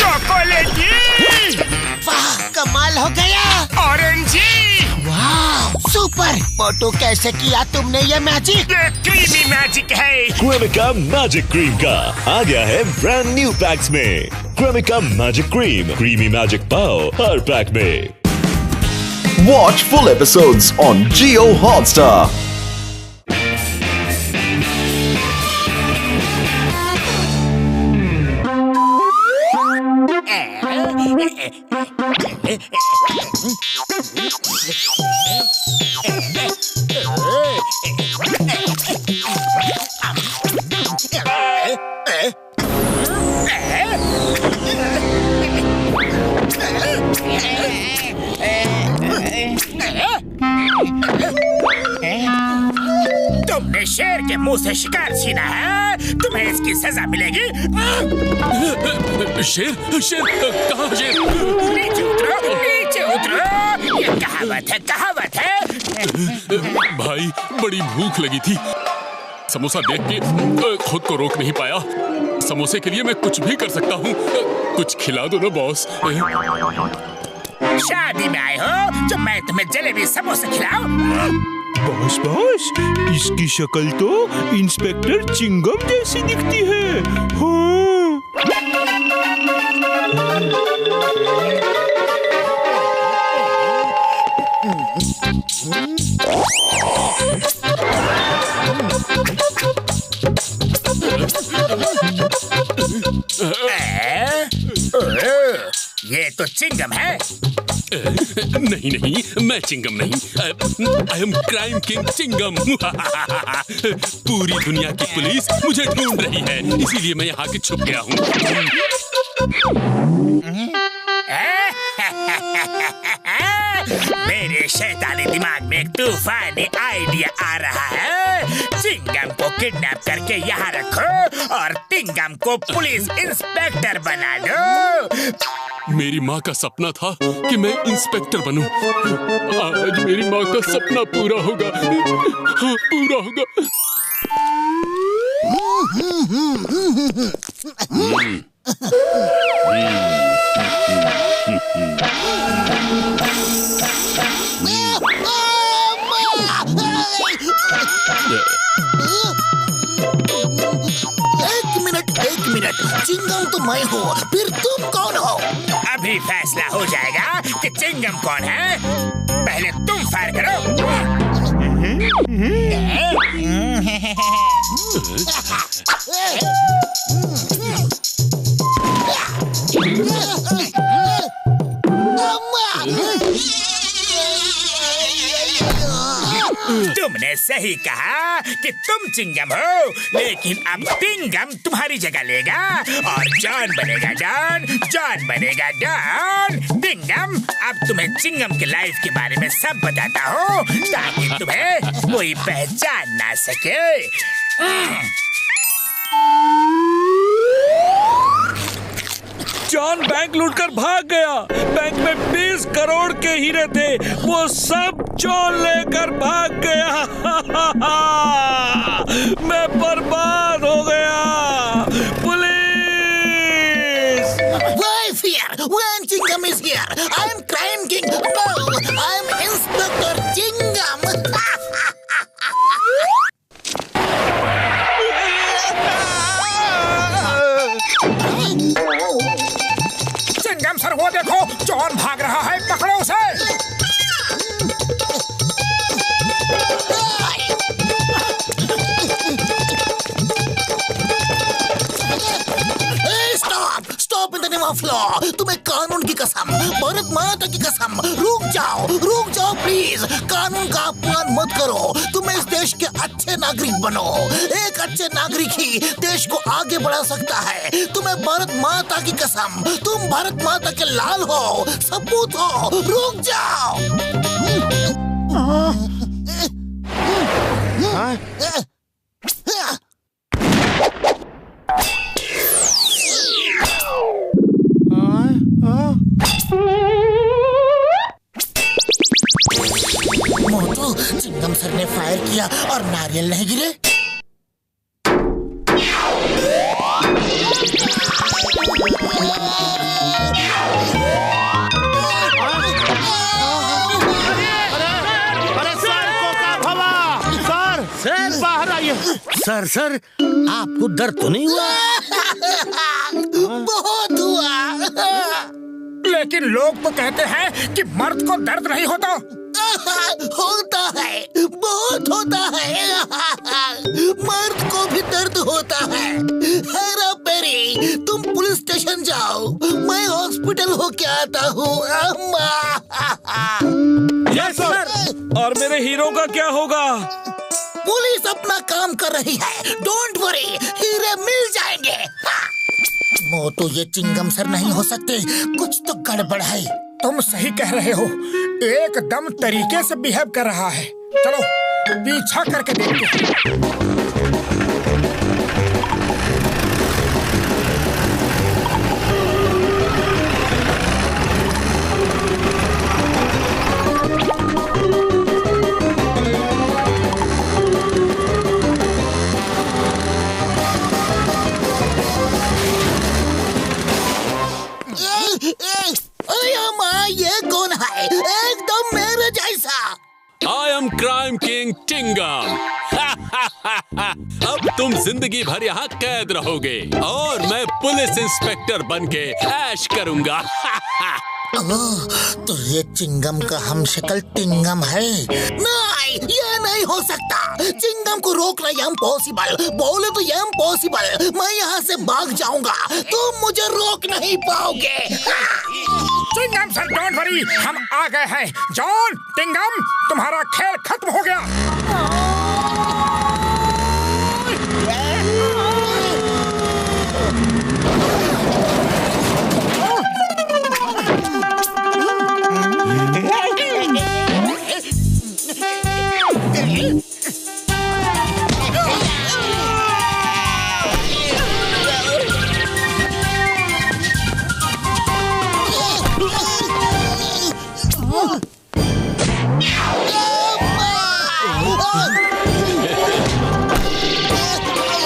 चॉकलेटी। वाह, कमाल हो गया। ऑरेंजी। वाह, सुपर। मोटू, कैसे किया तुमने ये मैजिक? ये क्रीमी मैजिक है। क्रेमिका मैजिक क्रीम का आ गया है ब्रांड न्यू पैक्स में। Cremica magic cream, creamy magic pav हर पैक में। Watch full episodes on Jio Hotstar. तुमने शेर के मुंह से शिकार छीना है, तुम्हें इसकी सजा मिलेगी। शेर शेर कहाँ शेर? नीचे उतरो, नीचे उतरो। ये कहावत है, कहावत है। भाई, बड़ी भूख लगी थी। समोसा देख के खुद को रोक नहीं पाया। समोसे के लिए मैं कुछ भी कर सकता हूँ। कुछ खिला दो ना बॉस। शादी में आए हो जो मैं तुम्हें जलेबी समोसा खिलाऊं? बॉस बॉस, इसकी शक्ल तो इंस्पेक्टर चिंगम जैसी दिखती है। हाँ। ये तो चिंगम है। नहीं नहीं, मैं चिंगम नहीं। I am crime king Chingam. पूरी दुनिया की पुलिस मुझे ढूंढ रही है, इसीलिए मैं यहाँ के छुप गया हूँ। मेरे शैतानी दिमाग में एक तूफानी आइडिया आ रहा है। चिंगम को किडनैप करके यहाँ रखो और टिंगम को पुलिस इंस्पेक्टर बना दो। मेरी माँ का सपना था कि मैं इंस्पेक्टर बनूं। आज मेरी माँ का सपना पूरा होगा। हाँ, पूरा होगा। एक मिनट, चिंगम तो मैं हूँ, फिर तुम कौन हो? अभी फैसला हो जाएगा कि चिंगम कौन है। पहले तुम फायर करो। तुमने सही कहा कि तुम चिंगम हो, लेकिन अब टिंगम तुम्हारी जगह लेगा और जॉन बनेगा डॉन। जॉन बनेगा डॉन। टिंगम, अब तुम्हें चिंगम के लाइफ के बारे में सब बताता हूँ ताकि तुम्हें कोई पहचान ना सके। जॉन बैंक लूटकर भाग गया। बैंक में 20 करोड़ के हीरे थे, वो सब जॉन लेकर भाग गया। मैं बर्बाद हो गया। Police! Why fear when Chingam is here? I am Crime King. No, I am Inspector Chingam. Chingam sir, वो देखो, जॉन भाग रहा है, पकड़ो उसे। Stop in the name of law. तुम्हें कानून की कसम, भारत माता की कसम, रुक जाओ प्लीज। कानून का अपमान मत करो। तुम इस देश के अच्छे नागरिक बनो। एक अच्छे नागरिक ही देश को आगे बढ़ा सकता है। तुम्हें भारत माता की कसम, तुम भारत माता के लाल हो, सपूत हो। रुक जाओ। मोटू, चिंगम सर ने फायर किया और नारियल नहीं गिरे। सर आपको दर्द तो नहीं हुआ? बहुत हुआ। लेकिन लोग तो कहते हैं कि मर्द को दर्द नहीं होता। होता है, बहुत होता है। मर्द को भी दर्द होता है। हेरा पेरी, तुम पुलिस स्टेशन जाओ, मैं हॉस्पिटल होके आता हूँ। Yes sir. और मेरे हीरो का क्या होगा? पुलिस अपना काम कर रही है, डोंट वरी, हीरे मिल जाएंगे। मोटू, ये चिंगम सर नहीं हो सकते, कुछ तो गड़बड़ है। तुम सही कह रहे हो, एकदम तरीके से बिहेव कर रहा है। चलो पीछा करके देखते हैं। ये कौन है? एकदम मेरे जैसा। I am crime king Chingam. अब तुम जिंदगी भर यहाँ कैद रहोगे और मैं पुलिस इंस्पेक्टर बनके ऐश करूंगा। तो ये चिंगम का हम शक्ल टिंगम है? नहीं, ये नहीं हो सकता। चिंगम को रोकना इम्पॉसिबल, बोले तो इम्पॉसिबल। मैं यहाँ से भाग जाऊंगा, तुम मुझे रोक नहीं पाओगे। चिंगम सर डोंट वरी, हम आ गए हैं। जॉन, टिंगम, तुम्हारा खेल खत्म हो गया।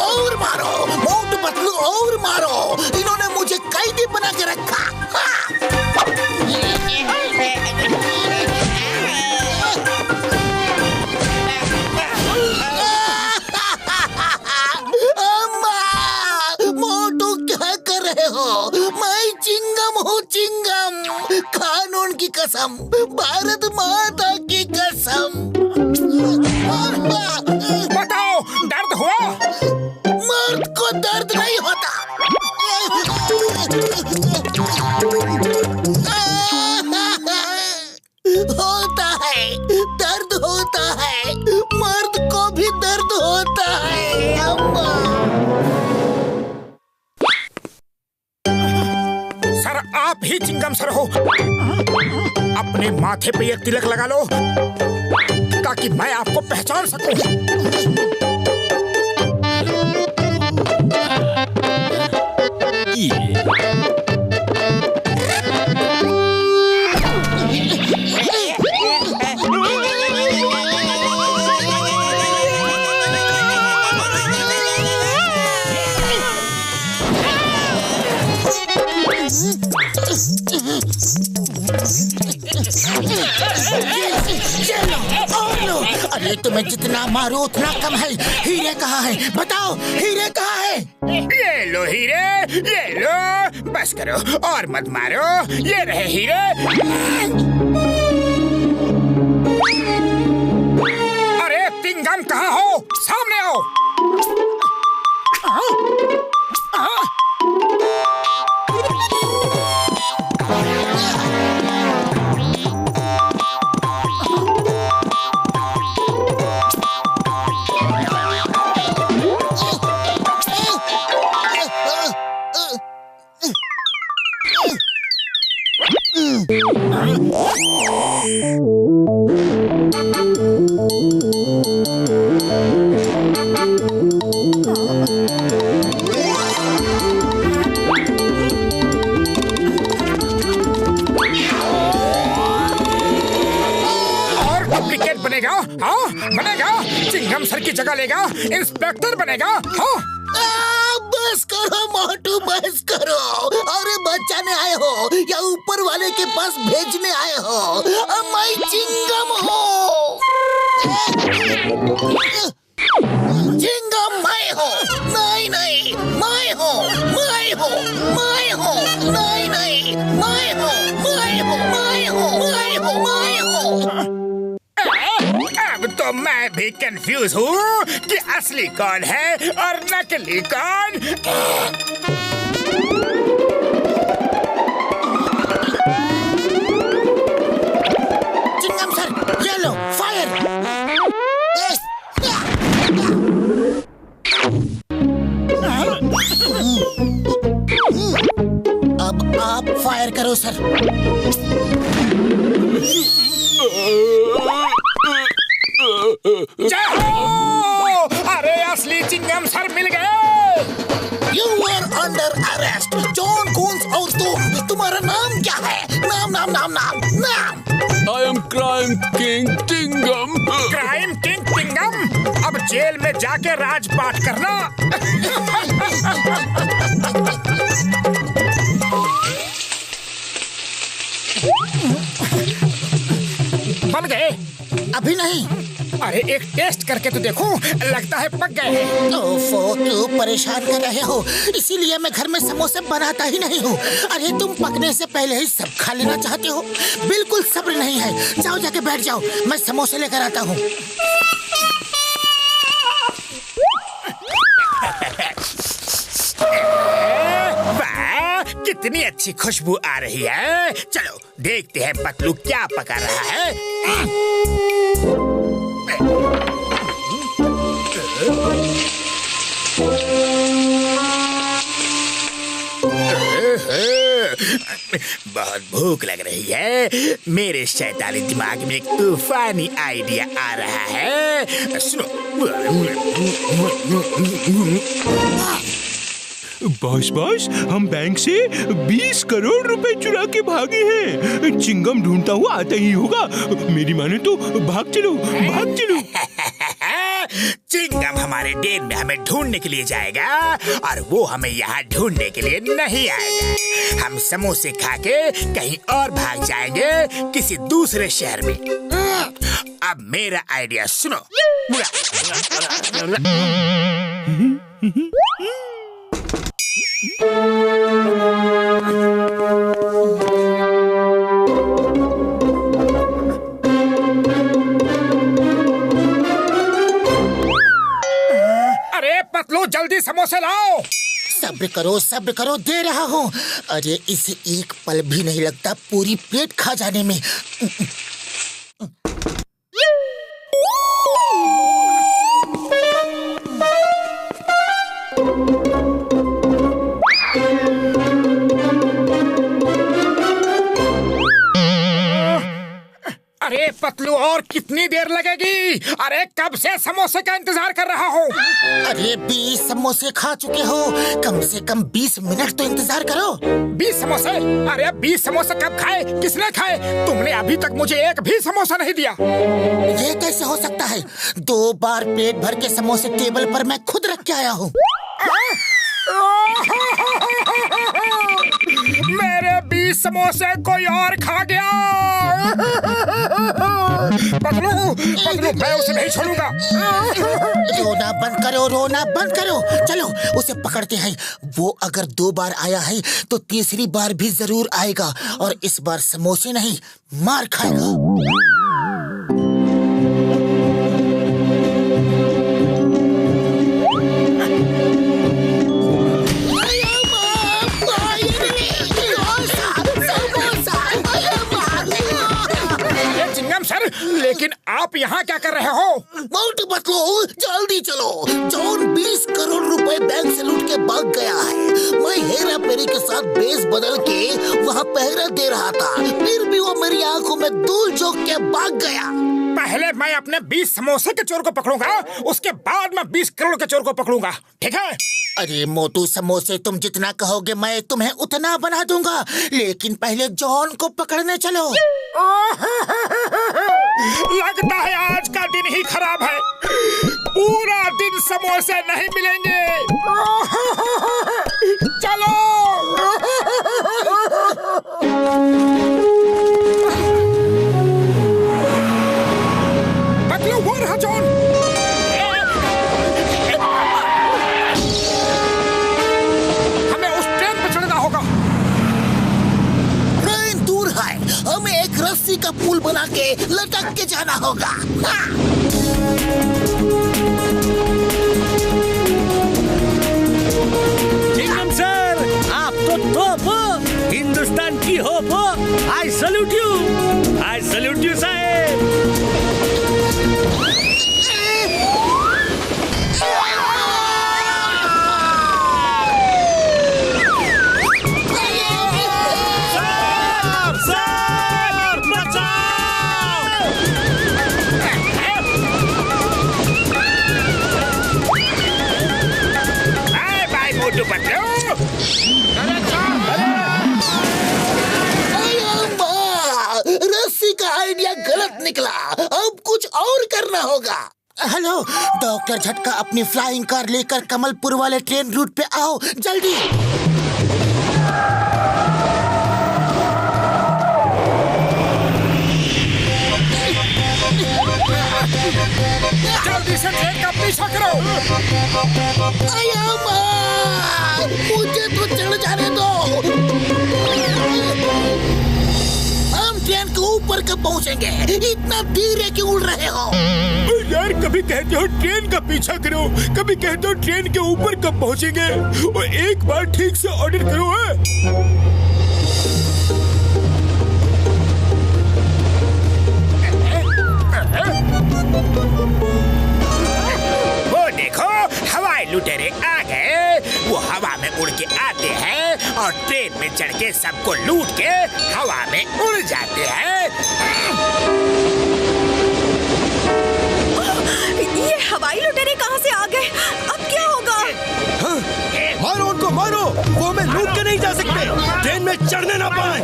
और मारो मोटू पतलू, और मारो। इन्होंने मुझे कैदी बना के रखा। मोटू क्या कर रहे हो? मैं चिंगम हूँ, चिंगम। कानून की कसम, भारत माता की कसम। बताओ, दर्द हुआ? मर्द को दर्द नहीं होता। होता है, दर्द होता है, मर्द को भी दर्द होता है। अम्मा। सर आप ही चिंगम सर हो। अपने माथे पे एक तिलक लगा लो ताकि मैं आपको पहचान सकूं। अरे तुम्हें जितना मारो उतना कम है। हीरे कहाँ है? बताओ, हीरे कहाँ है? ये लो हीरे, ये लो। बस करो और मत मारो। ये रहे हीरे। अरे टिंगम कहाँ हो? सामने आओ। बनेगा? हाँ बनेगा। चिंगम सर की जगह लेगा, इंस्पेक्टर बनेगा। हाँ बस करो मोटू, बस करो। अरे बचाने आए हो या ऊपर वाले के पास भेजने आए हो? मैं चिंगम हूँ। चिंगम मैं नहीं नहीं, मैं हूँ। अब तो मैं भी कंफ्यूज हूँ कि असली कौन है और नकली कौन। चिंगम सर, ये लो फायर। अब आप फायर करो सर। जय हो! अरे असली चिंगम सर मिल गए। You are under arrest, John Coons. और तुम्हारा नाम क्या है? नाम। I am Crime King Tingam. Crime king Chingam, अब जेल में जाके राजपाट करना। बन गए? अभी नहीं। अरे एक टेस्ट करके तो देखो, लगता है पक गए हैं। ओफो, क्यों परेशान कर रहे हो? इसीलिए मैं घर में समोसे बनाता ही नहीं हूँ। अरे तुम पकने से पहले ही सब खा लेना चाहते हो। बिल्कुल सब्र नहीं है। जाओ जाके बैठ जाओ, मैं समोसे लेकर आता हूँ। वाह, कितनी अच्छी खुशबू आ रही है। चलो देखते हैं पतलू क्या पका रहा है। बहुत भूख लग रही है। मेरे शैतानी दिमाग में एक तूफानी आइडिया आ रहा है। सुनो। बॉस, हम बैंक से 20 करोड़ रुपए चुरा के भागे हैं। चिंगम ढूंढता हुआ आता ही होगा। मेरी माने तो भाग चलो। चिंगम हमारे डेन में हमें ढूंढने के लिए जाएगा और वो हमें यहाँ ढूंढने के लिए नहीं आएगा। हम समोसे खा के कहीं और भाग जाएंगे, किसी दूसरे शहर में। अब मेरा आइडिया सुनो। अरे पतलू, जल्दी समोसे लाओ। सब्र करो, दे रहा हूँ। अरे इसे एक पल भी नहीं लगता पूरी प्लेट खा जाने में। अरे पतलू, और कितनी देर लगेगी? अरे कब से समोसे का इंतजार कर रहा हूँ। अरे 20 समोसे खा चुके हो, कम से कम 20 मिनट तो इंतजार करो। 20 समोसे? अरे 20 समोसे कब खाए? किसने खाए? तुमने अभी तक मुझे एक भी समोसा नहीं दिया। ये कैसे हो सकता है? 2 बार पेट भर के समोसे टेबल पर मैं खुद रख के आया हूँ। मेरे 20 समोसे कोई और खा गया। पतलू, मैं उसे नहीं छोड़ूंगा। रोना बंद करो। चलो उसे पकड़ते हैं। वो अगर 2 बार आया है तो तीसरी बार भी जरूर आएगा, और इस बार समोसे नहीं, मार खाएगा। लेकिन आप यहाँ क्या कर रहे हो? मोटू पतलू, जल्दी चलो। जॉन 20 करोड़ रुपए बैंक से लूट के भाग गया है। मैं हेरा फेरी के साथ बेस बदल के वहाँ पहरा दे रहा था, फिर भी वो मेरी आंखों में धूल झोंक के भाग गया। पहले मैं अपने 20 समोसे के चोर को पकड़ूंगा, उसके बाद मैं 20 करोड़ के चोर को पकड़ूंगा, ठीक है? अरे मोटू, समोसे तुम जितना कहोगे मैं तुम्हें उतना बना दूंगा, लेकिन पहले जॉन को पकड़ने चलो। लगता है आज का दिन ही खराब है। पूरा दिन समोसे नहीं मिलेंगे। चलो। पतलू, वो रहा जॉन। हमें उस ट्रेन रस्सी का पुल बना के लटक के जाना होगा। हाँ। चिंगम सर, आप तो तोप हो, हिंदुस्तान की होप हो। आई सल्यूट यू साहेब। रस्सी का आइडिया गलत निकला, अब कुछ और करना होगा। हेलो डॉक्टर झटका, अपनी फ्लाइंग कार लेकर कमलपुर वाले ट्रेन रूट पे आओ जल्दी। जल्दी से ट्रेन का पीछा करो। मुझे तो चढ़ जाने दो। हम ट्रेन के ऊपर कब पहुंचेंगे? इतना धीरे क्यों उड़ रहे हो? यार कभी कहते हो ट्रेन का पीछा करो, कभी कहते हो ट्रेन के ऊपर कब पहुंचेंगे। और एक बार ठीक से ऑर्डर करो है। वो देखो हवाई लुटेरे आ गए। वो हवा में उड़ के आते हैं और ट्रेन में चढ़ के सबको लूट के हवा में उड़ जाते हैं। ये हवाई लुटेरे कहाँ से आ गए? अब क्या होगा? हाँ? मारो उनको, मारो। वो हमें लूट के नहीं जा सकते, ट्रेन में चढ़ने ना पाए।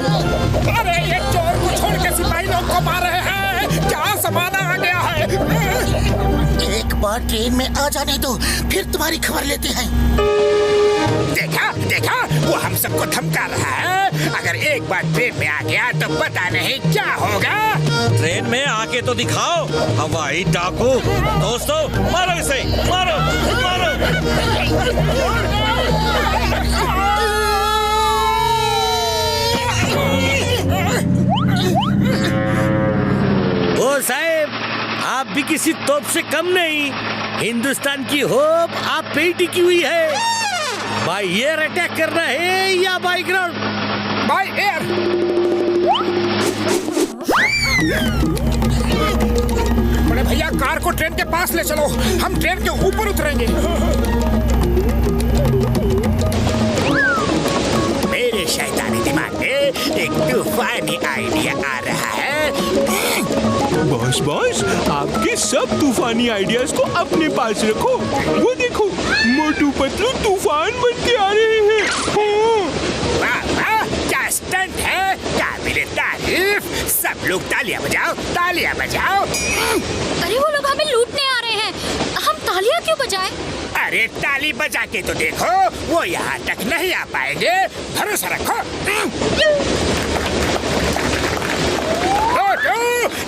अरे ये चोर को छोड़ के सिपाही लोग को मार रहे हैं। क्या समाना आ गया है? एक बार ट्रेन में आ जाने दो, फिर तुम्हारी खबर लेते हैं। देखा देखा, वो हम सबको धमका रहा है। अगर एक बार ट्रेन में आ गया तो पता नहीं क्या होगा। ट्रेन में आके तो दिखाओ, हवाई डाकू। दोस्तों मारो इसे, मारो मारो। ओ साहेब, आप भी किसी तोप से कम नहीं। हिंदुस्तान की होप आप पे ही टिकी हुई है। बाय एयर अटैक करना है या बाय ग्राउंड? By air. बड़े भैया, कार को ट्रेन के पास ले चलो, हम ट्रेन के ऊपर उतरेंगे। मेरे शैतानी दिमाग में एक तूफानी आइडिया आ रहा है। बॉस, आपके सब तूफानी आइडियाज को अपने पास रखो। वो देखो, मोटू पतलू तूफान बन के आ रहे हैं। वाह वाह, क्या स्टंट है, काबिले तारीफ। सब लोग तालियां बजाओ, तालियां बजाओ। अरे वो लोग हमें लूटने आ रहे हैं, हम तालियां क्यों बजाएं? अरे ताली बजा के तो देखो, वो यहाँ तक नहीं आ पाएंगे। भरोसा रखो।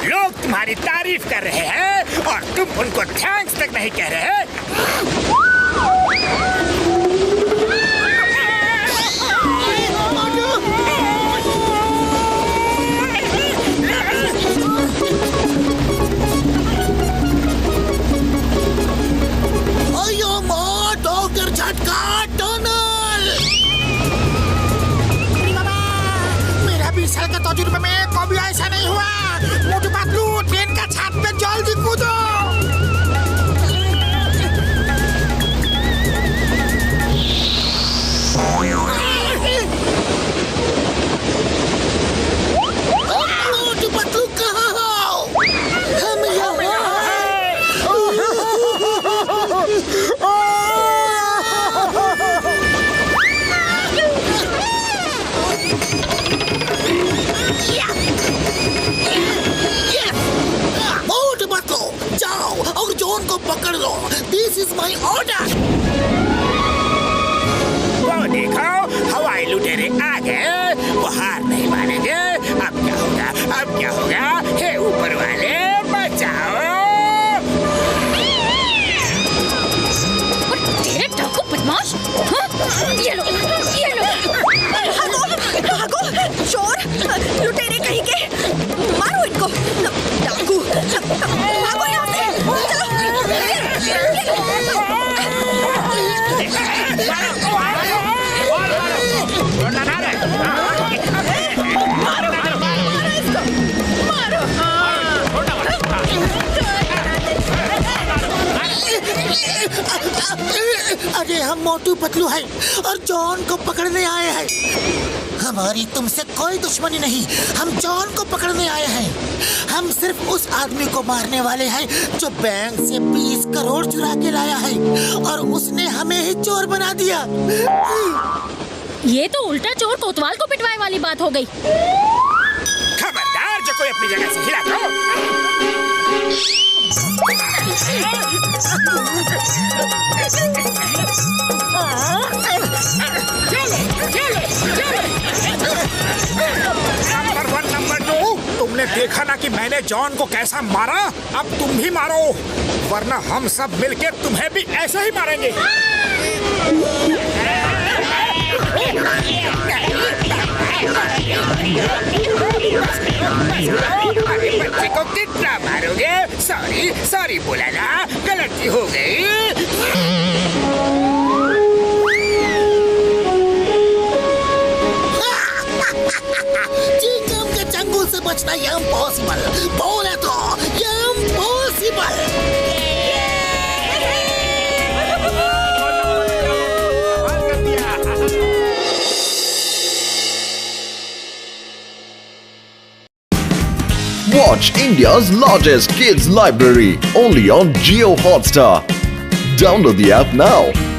लोग तुम्हारी तारीफ कर रहे हैं और तुम उनको थैंक्स तक नहीं कह रहे। अयो माँ, डॉक्टर झटका टनल। मेरा 20 साल का तजुर्बे में कभी ऐसा नहीं हुआ। मोटू पतलू, ट्रेन का छत पे जल्दी कूदो। मोटू पतलू कहाँ हो? हम यहाँ मोटू पतलू, जाओ और जॉन को पकड़ लो। This is my order. वो देखो, हवाई लुटेरे आ गए। वो हार नहीं मानेंगे। अब क्या होगा, अब क्या होगा? हे ऊपर वाले, बचाओ। तेरे डाकू बदमाश, ये लो, ये लो। भागो, भागो, चोर, लुटेरे कहीं के, मारो आगे हम मोटू पतलू हैं और जॉन को पकड़ने आए हैं। हमारी तुमसे कोई दुश्मनी नहीं, हम जॉन को पकड़ने आए हैं। हम सिर्फ उस आदमी को मारने वाले हैं जो बैंक से 20 करोड़ चुरा के लाया है और उसने हमें ही चोर बना दिया। ये तो उल्टा चोर कोतवाल को पिटवाए वाली बात हो गई। खबरदार जो कोई अपनी जगह से हिला नंबर 2, तुमने देखा ना कि मैंने जॉन को कैसा मारा? अब तुम भी मारो, वरना हम सब मिलके तुम्हें भी ऐसे ही मारेंगे। बच्चे को कितना मारोगे? सॉरी बोला ना, गलती हो गई। चिंगम के चंगुल से बचना ये इम्पॉसिबल। बोले तो ये impossible. Watch India's largest kids library only on Jio Hotstar. Download the app now.